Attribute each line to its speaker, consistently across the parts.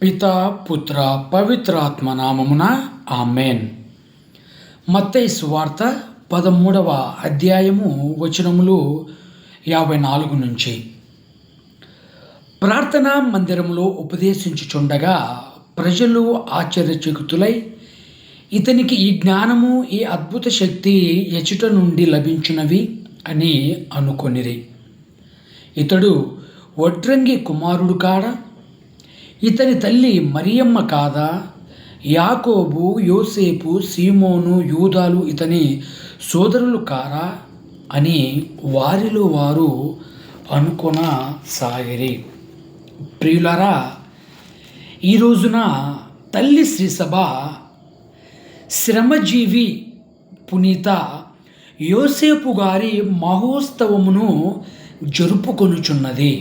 Speaker 1: పితా పుత్ర పవిత్రాత్మ నామమున ఆమెన్. మత్తయి సువార్త 13వ అధ్యాయము వచనములు 54 నుంచి. ప్రార్థనా మందిరములో ఉపదేశించుచుండగా ప్రజలు ఆశ్చర్యచకితులై, ఇతనికి ఈ జ్ఞానము ఈ అద్భుత శక్తి ఎచుట నుండి లభించినవి అని అనుకొనిరి. ఇతడు వడ్రంగి కుమారుడు కాడా? ఇతని తల్లి మరియమ్మ కాదా? యాకోబు, యోసేపు, సీమోను, యూదాలు ఇతని సోదరులు కారా అని వారిలో వారు అనుకొనసాగిరి. ప్రియులారా, ఈ రోజున తల్లి శ్రీసభ శ్రమజీవి పునీత యోసేపు గారి మహోత్సవమును జరుపుకొనుచున్నది.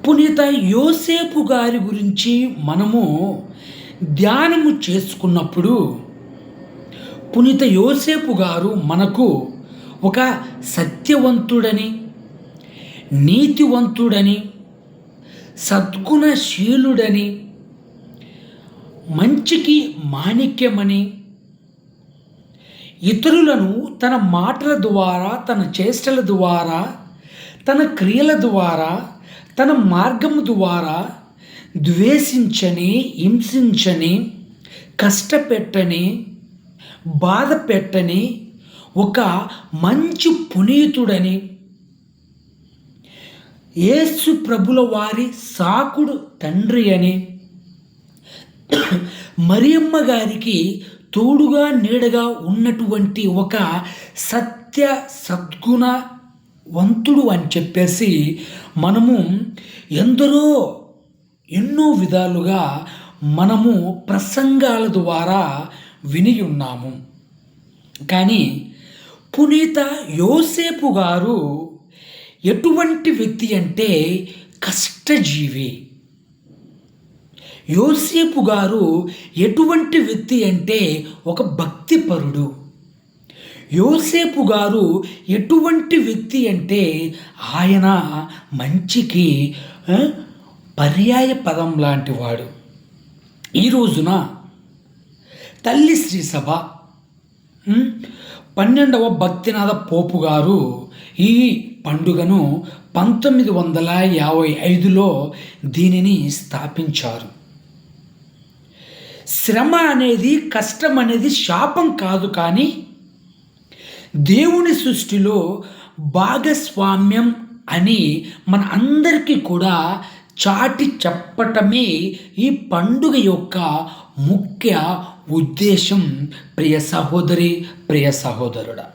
Speaker 1: పునీత యోసేపు గారి గురించి మనము ధ్యానము చేసుకున్నప్పుడు పునీత యోసేపు గారు మనకు ఒక సత్యవంతుడని, నీతివంతుడని, సద్గుణశీలుడని, మంచికి మాణిక్యమని, ఇతరులను తన మాటల ద్వారా, తన చేష్టల ద్వారా, తన క్రియల ద్వారా, తన మార్గము ద్వారా ద్వేషించని, హింసించని, కష్టపెట్టని, బాధ పెట్టని ఒక మంచి పునీతుడని, యేసు ప్రభుల వారి సాకుడు తండ్రి అని, మరియమ్మ గారికి తోడుగా నీడగా ఉన్నటువంటి ఒక సత్య సద్గుణవంతుడు అని చెప్పేసి మనము ఎన్నో విధాలుగా మనము ప్రసంగాల ద్వారా విని ఉన్నాము. కానీ పునీత యోసేపు గారు ఎటువంటి వ్యక్తి అంటే కష్టజీవి. యోసేపు గారు ఎటువంటి వ్యక్తి అంటే ఒక భక్తిపరుడు. యోసేపు గారు ఎటువంటి వ్యక్తి అంటే ఆయన మంచికి పర్యాయ పదం లాంటి వాడు. ఈ రోజున తల్లి శ్రీసభ 12వ భక్తినాథ పోపు గారు ఈ పండుగను 1955లో దీనిని స్థాపించారు. శ్రమ అనేది, కష్టం అనేది శాపం కాదు, కానీ దేవుని సృష్టిలో భాగస్వామ్యం అని మన అందరికీ కూడా చాటి చెప్పటమే ఈ పండుగ యొక్క ముఖ్య ఉద్దేశం. ప్రియ సహోదరి, ప్రియ సహోదరుడా,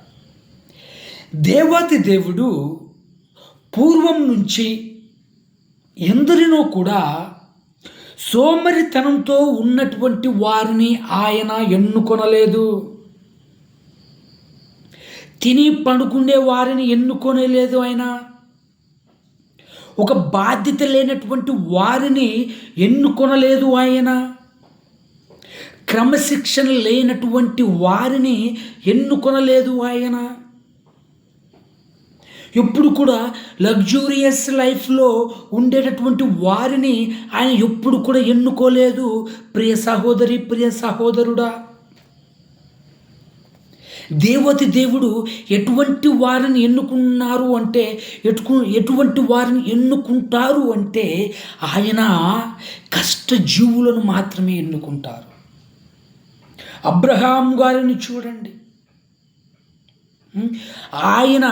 Speaker 1: దేవాతి దేవుడు పూర్వం నుంచి ఎందరినో కూడా సోమరితనంతో ఉన్నటువంటి వారిని ఆయన ఎన్నుకొనలేదు. తిని పడుకునే వారిని ఎన్నుకొనలేదు. ఆయన ఒక బాధ్యత లేనటువంటి వారిని ఎన్నుకొనలేదు. ఆయన క్రమశిక్షణ లేనటువంటి వారిని ఎన్నుకొనలేదు. ఆయన ఎప్పుడు కూడా లగ్జూరియస్ లైఫ్లో ఉండేటటువంటి వారిని ఆయన ఎప్పుడు కూడా ఎన్నుకోలేదు. ప్రియ సహోదరి, ప్రియ సహోదరుడా, దేవతి దేవుడు ఎటువంటి వారిని ఎన్నుకున్నారు అంటే, ఎటువంటి వారిని ఎన్నుకుంటారు అంటే ఆయన కష్టజీవులను మాత్రమే ఎన్నుకుంటారు. అబ్రహాం గారిని చూడండి, ఆయన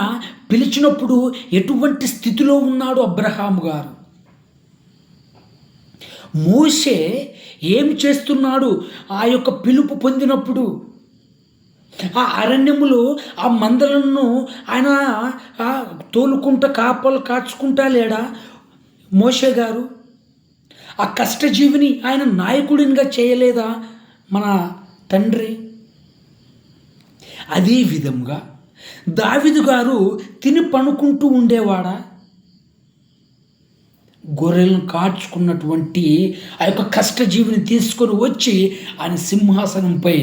Speaker 1: పిలిచినప్పుడు ఎటువంటి స్థితిలో ఉన్నాడు అబ్రహాం గారు. మోషే ఏం చేస్తున్నాడు ఆ యొక్క పిలుపు పొందినప్పుడు? ఆ అరణ్యములో ఆ మందలను ఆయన తోలుకుంటా కాపలు కాచుకుంటా లేడా మోషే గారు? ఆ కష్టజీవిని ఆయన నాయకుడినిగా చేయలేదా మన తండ్రి? అదే విధంగా దావీదు గారు తిని పనుకుంటూ ఉండేవాడా? గొర్రెలను కాచుకున్నటువంటి ఆ యొక్క కష్టజీవిని తీసుకొని వచ్చి ఆయన సింహాసనంపై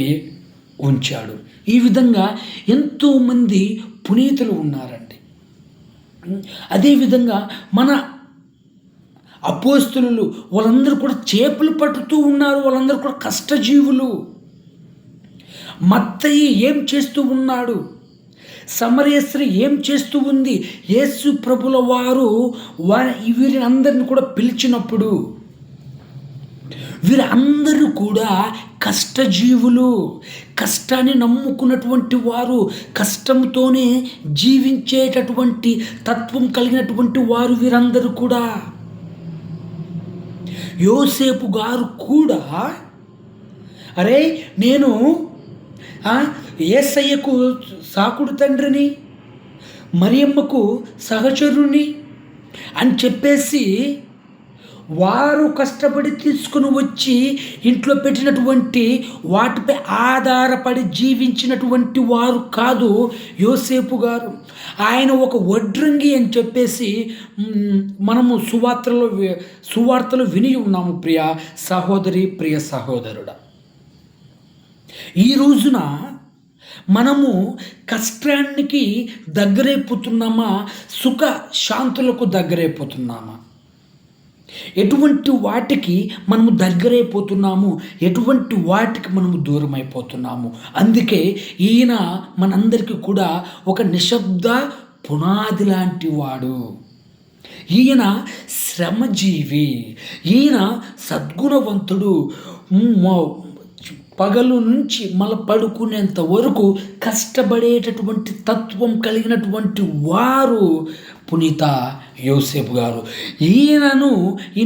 Speaker 1: ఉంచాడు. ఈ విధంగా ఎంతోమంది పునీతులు ఉన్నారండి. అదేవిధంగా మన అపోస్తలులు వాళ్ళందరూ కూడా చేపలు పట్టుతూ ఉన్నారు. వాళ్ళందరూ కూడా కష్టజీవులు. మత్తయి ఏం చేస్తూ ఉన్నాడు? సమరయ స్త్రీ ఏం చేస్తూ ఉంది? యేసు ప్రభుల వారు వీరిని అందరిని కూడా పిలిచినప్పుడు వీరందరూ కూడా కష్టజీవులు, కష్టాన్ని నమ్ముకున్నటువంటి వారు, కష్టంతోనే జీవించేటటువంటి తత్వం కలిగినటువంటి వారు వీరందరూ కూడా. యోసేపు గారు కూడా అరే నేను యేసయ్యకు సాకుడు తండ్రిని, మరియమ్మకు సహచరుని అని చెప్పేసి వారు కష్టపడి తీసుకుని వచ్చి ఇంట్లో పెట్టినటువంటి వాటిపై ఆధారపడి జీవించినటువంటి వారు కాదు యోసేపు గారు. ఆయన ఒక వడ్రంగి అని చెప్పేసి మనము సువార్తలు విని ఉన్నాము. ప్రియ సహోదరి, ప్రియ సహోదరుడా, ఈ రోజున మనము కష్టానికి దగ్గరైపోతున్నామా? సుఖ శాంతులకు దగ్గరైపోతున్నామా? ఎటువంటి వాటికి మనము దగ్గరైపోతున్నాము, ఎటువంటి వాటికి మనము దూరం అయిపోతున్నాము? అందుకే ఈయన మనందరికీ కూడా ఒక నిశ్శబ్ద పునాది లాంటి వాడు. ఈయన శ్రమజీవి, ఈయన సద్గుణవంతుడు. పగలు నుంచి మళ్ళీ పడుకునేంత వరకు కష్టపడేటటువంటి తత్వం కలిగినటువంటి వారు పునీత యోసేపు గారు. ఈయన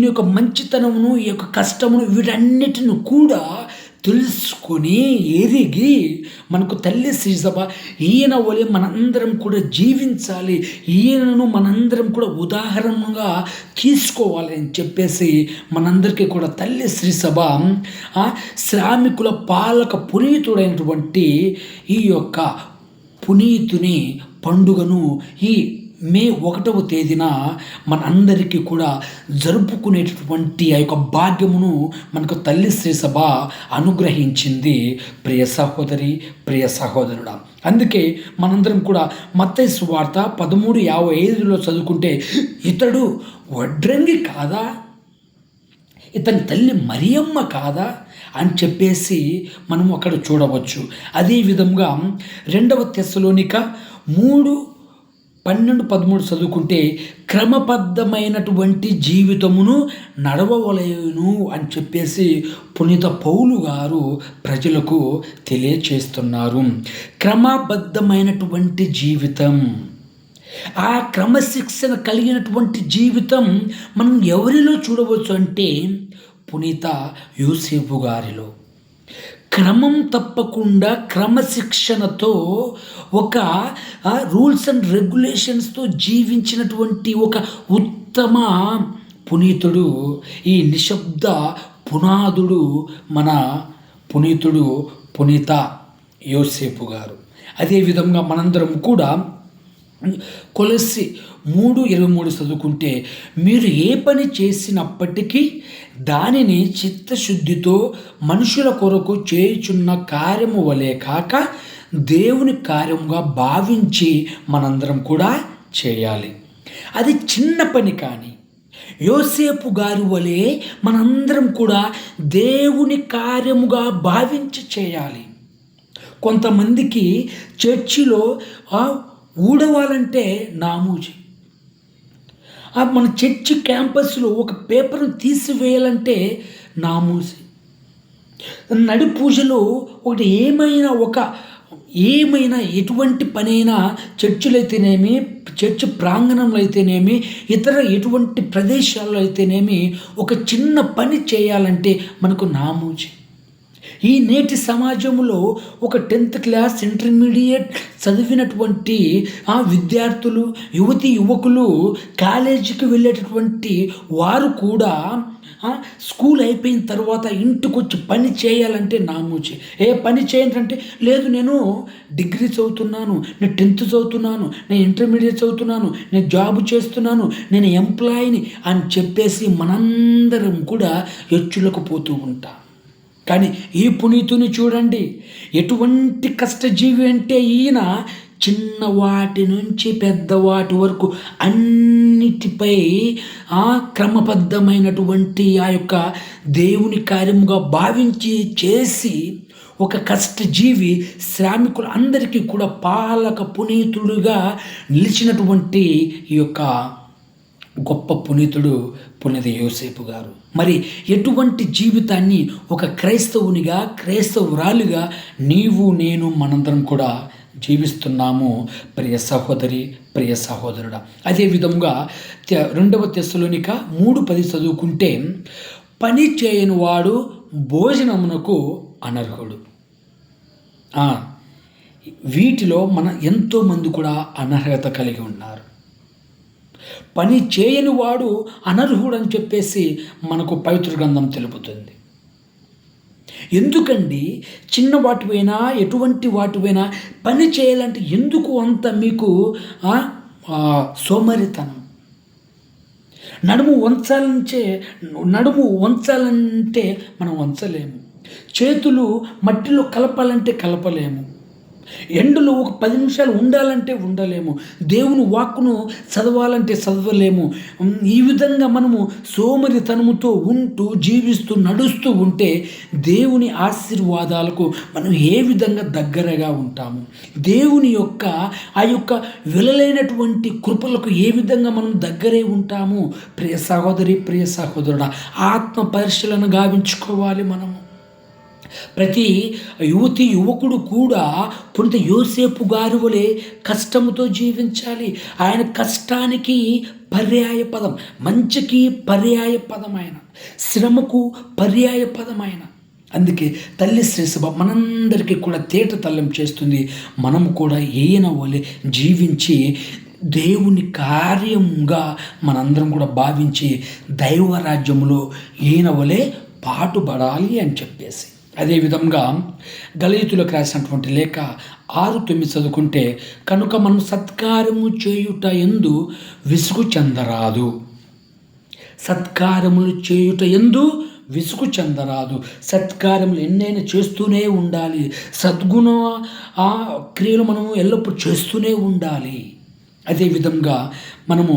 Speaker 1: యొక్క మంచితనమును, ఈ యొక్క కష్టమును, వీటన్నిటిని కూడా తెలుసుకొని ఎరిగి మనకు తల్లి శ్రీసభ ఈయన వలె మనందరం కూడా జీవించాలి, ఈయనను మనందరం కూడా ఉదాహరణగా తీసుకోవాలి అని చెప్పేసి మనందరికీ కూడా తల్లి శ్రీసభ శ్రామికుల పాలక పునీతుడైనటువంటి ఈ యొక్క పునీతుని పండుగను ఈ మే 1వ తేదీన మనందరికీ కూడా జరుపుకునేటటువంటి ఆ యొక్క భాగ్యమును మనకు తల్లి శ్రీసభ అనుగ్రహించింది. ప్రియ సహోదరి, ప్రియ సహోదరుడా, అందుకే మనందరం కూడా మత్తయి సువార్త 13:55 చదువుకుంటే ఇతడు వడ్రంగి కాదా, ఇతని తల్లి మరియమ్మ కాదా అని చెప్పేసి మనము అక్కడ చూడవచ్చు. అదేవిధంగా 2వ తెస్సలోనిక 3:12-13 చదువుకుంటే క్రమబద్ధమైనటువంటి జీవితమును నడవవలెను అని చెప్పేసి పునీత పౌలు గారు ప్రజలకు తెలియచేస్తున్నారు. క్రమబద్ధమైనటువంటి జీవితం, ఆ క్రమశిక్షణ కలిగినటువంటి జీవితం మనం ఎవరిలో చూడవచ్చు అంటే పునీత యోసేపు గారిలో. క్రమం తప్పకుండా క్రమశిక్షణతో ఒక రూల్స్ అండ్ రెగ్యులేషన్స్తో జీవించినటువంటి ఒక ఉత్తమ పునీతుడు, ఈ నిశ్శబ్ద పునాదుడు మన పునీతుడు పునీత యోసేపు గారు. అదేవిధంగా మనందరం కూడా కొలస్సీ 3:23 చదువుకుంటే మీరు ఏ పని చేసినప్పటికీ దానిని చిత్తశుద్ధితో మనుషుల కొరకు చేయుచున్న కార్యము వలె కాక దేవుని కార్యముగా భావించి మనందరం కూడా చేయాలి. అది చిన్న పని కానీ యోసేపు గారి వలె మనందరం కూడా దేవుని కార్యముగా భావించి చేయాలి. కొంతమందికి చర్చిలో ఊడవాలంటే నామూజీ, మన చర్చి క్యాంపస్లో ఒక పేపర్ను తీసివేయాలంటే నామూజీ, నడి పూజలో ఒకటి ఏమైనా ఎటువంటి పనైనా చర్చిలో అయితేనేమి, చర్చి ప్రాంగణంలో అయితేనేమి, ఇతర ఎటువంటి ప్రదేశాల్లో అయితేనేమి ఒక చిన్న పని చేయాలంటే మనకు నామూజీ. ఈ నేటి సమాజంలో ఒక 10th క్లాస్ ఇంటర్మీడియట్ చదివినటువంటి విద్యార్థులు, యువకులు, కాలేజీకి వెళ్ళేటటువంటి వారు కూడా స్కూల్ అయిపోయిన తర్వాత ఇంటికి వచ్చి పని చేయాలంటే నామూచి. ఏ పని చేయాలంటే లేదు నేను డిగ్రీ చదువుతున్నాను, నేను 10th చదువుతున్నాను, నేను ఇంటర్మీడియట్ చదువుతున్నాను, నేను జాబ్ చేస్తున్నాను, నేను ఎంప్లాయీని అని చెప్పేసి మనందరం కూడా ఎచ్చులకు పోతూ ఉంటాం. కానీ ఈ పునీతుని చూడండి, ఎటువంటి కష్టజీవి అంటే ఈయన చిన్నవాటి నుంచి పెద్దవాటి వరకు అన్ని వీటన్నిటిపై క్రమబద్ధమైనటువంటి ఆ యొక్క దేవుని కార్యముగా భావించి చేసి ఒక కష్టజీవి శ్రామికులు అందరికీ కూడా పాలక పునీతుడుగా నిలిచినటువంటి ఈ యొక్క గొప్ప పునీతుడు పునీత యోసేపు గారు. మరి ఎటువంటి జీవితాన్ని ఒక క్రైస్తవురాలిగా నీవు నేను మనందరం కూడా జీవిస్తున్నాము ప్రియ సహోదరి, ప్రియ సహోదరుడా. అదేవిధంగా 2 తెస్సలోనిక 3:10 చదువుకుంటే, పని చేయని వాడు భోజనమునకు అనర్హుడు. వీటిలో ఎంతోమంది కూడా అనర్హత కలిగి ఉన్నారు. పని చేయని వాడు అనర్హుడు అని చెప్పేసి మనకు పవిత్ర గ్రంథం తెలుపుతుంది. ఎందుకండి చిన్న వాటివైనా ఎటువంటి వాటివైనా పని చేయాలంటే ఎందుకు అంత మీకు సోమరితనం? నడుము వంచాలంటే మనం వంచలేము. చేతులు మట్టిలో కలపాలంటే కలపలేము. ఎండలో ఒక 10 నిమిషాలు ఉండాలంటే ఉండలేము. దేవుని వాక్కును చదవాలంటే చదవలేము. ఈ విధంగా మనము సోమరితనముతో ఉంటూ జీవిస్తూ నడుస్తూ ఉంటే దేవుని ఆశీర్వాదాలకు మనం ఏ విధంగా దగ్గరగా ఉంటాము? దేవుని యొక్క ఆ యొక్క విలువైనటువంటి కృపలకు ఏ విధంగా మనం దగ్గరే ఉంటాము? ప్రియ సహోదరి, ప్రియ సహోదరుడా, ఆత్మ పరిశీలన గావించుకోవాలి మనము. ప్రతి యువకుడు కూడా పునీత యోసేపు గారి వలె కష్టముతో జీవించాలి. ఆయన కష్టానికి పర్యాయ పదం, మంచికి పర్యాయ పదమైన, శ్రమకు పర్యాయ పదమైన. అందుకే తల్లి శ్రీసభ మనందరికీ కూడా తేట తల్లం చేస్తుంది. మనం కూడా ఈయన వలె జీవించి దేవుని కార్యంగా మనందరం కూడా భావించి దైవరాజ్యంలో ఈయన వలె పాటుపడాలి అని చెప్పేసి. అదేవిధంగా గలతీయులకు రాసినటువంటి లేఖ 6:9 చదువుకుంటే, కనుక మనం సత్కార్యము చేయుట యందు విసుగు చెందరాదు. సత్కార్యములు చేయుట యందు విసుగు చెందరాదు. సత్కార్యములు ఎన్నైనా చేస్తూనే ఉండాలి. సద్గుణ క్రియలు మనము ఎల్లప్పుడూ చేస్తూనే ఉండాలి. అదేవిధంగా మనము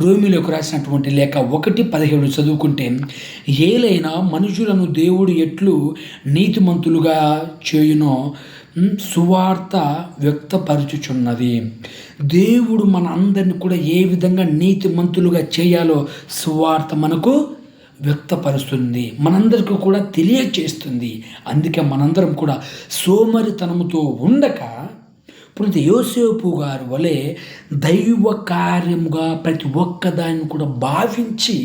Speaker 1: రోమీయులకు రాసినటువంటి లేఖ 1:17 చదువుకుంటే, ఏలైనా మనుషులను దేవుడు ఎట్లు నీతిమంతులుగా చేయునో సువార్త వ్యక్తపరచుచున్నది. దేవుడు మన అందరిని కూడా ఏ విధంగా నీతిమంతులుగా చేయాలో సువార్త మనకు వ్యక్తపరుస్తుంది, మనందరికీ కూడా తెలియచేస్తుంది. అందుకే మనందరం కూడా సోమరితనముతో ఉండక పునీత యోసేపు గారి వలె దైవ కార్యముగా ప్రతి ఒక్కదాన్ని కూడా భావించి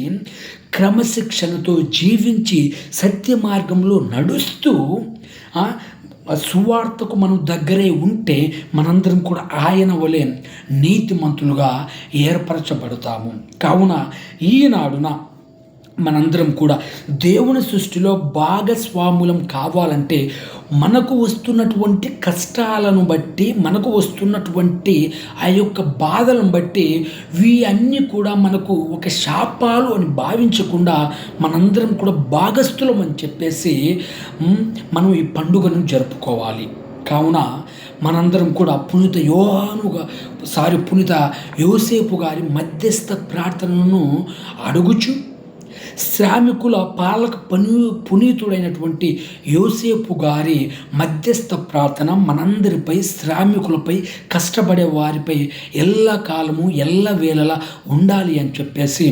Speaker 1: క్రమశిక్షణతో జీవించి సత్య మార్గంలో నడుస్తూ సువార్తకు మనం దగ్గరే ఉంటే మనందరం కూడా ఆయన వలె నీతిమంతులుగా ఏర్పరచబడతాము. కావున ఈనాడున మనందరం కూడా దేవుని సృష్టిలో భాగస్వాములం కావాలంటే మనకు వస్తున్నటువంటి కష్టాలను బట్టి, మనకు వస్తున్నటువంటి ఆ యొక్క బాధలను బట్టి అన్నీ కూడా మనకు ఒక శాపాలు అని భావించకుండా మనందరం కూడా భాగస్థులం అని చెప్పేసి మనం ఈ పండుగను జరుపుకోవాలి. కావున మనందరం కూడా పునీత యోసేపు గారి మధ్యస్థ ప్రార్థనను అడుగుచు, శ్రామికుల పాలక పునీతుడైనటువంటి యోసేపు గారి మధ్యస్థ ప్రార్థన మనందరిపై, శ్రామికులపై, కష్టపడే వారిపై ఎల్లకాలము ఎల్లవేళలా ఉండాలి అని చెప్పేసి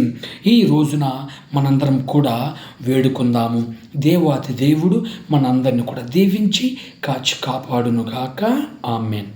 Speaker 1: ఈ రోజున మనందరం కూడా వేడుకుందాము. దేవాతి దేవుడు మనందరిని కూడా దీవించి కాచి కాపాడునుగాక. ఆమేన్.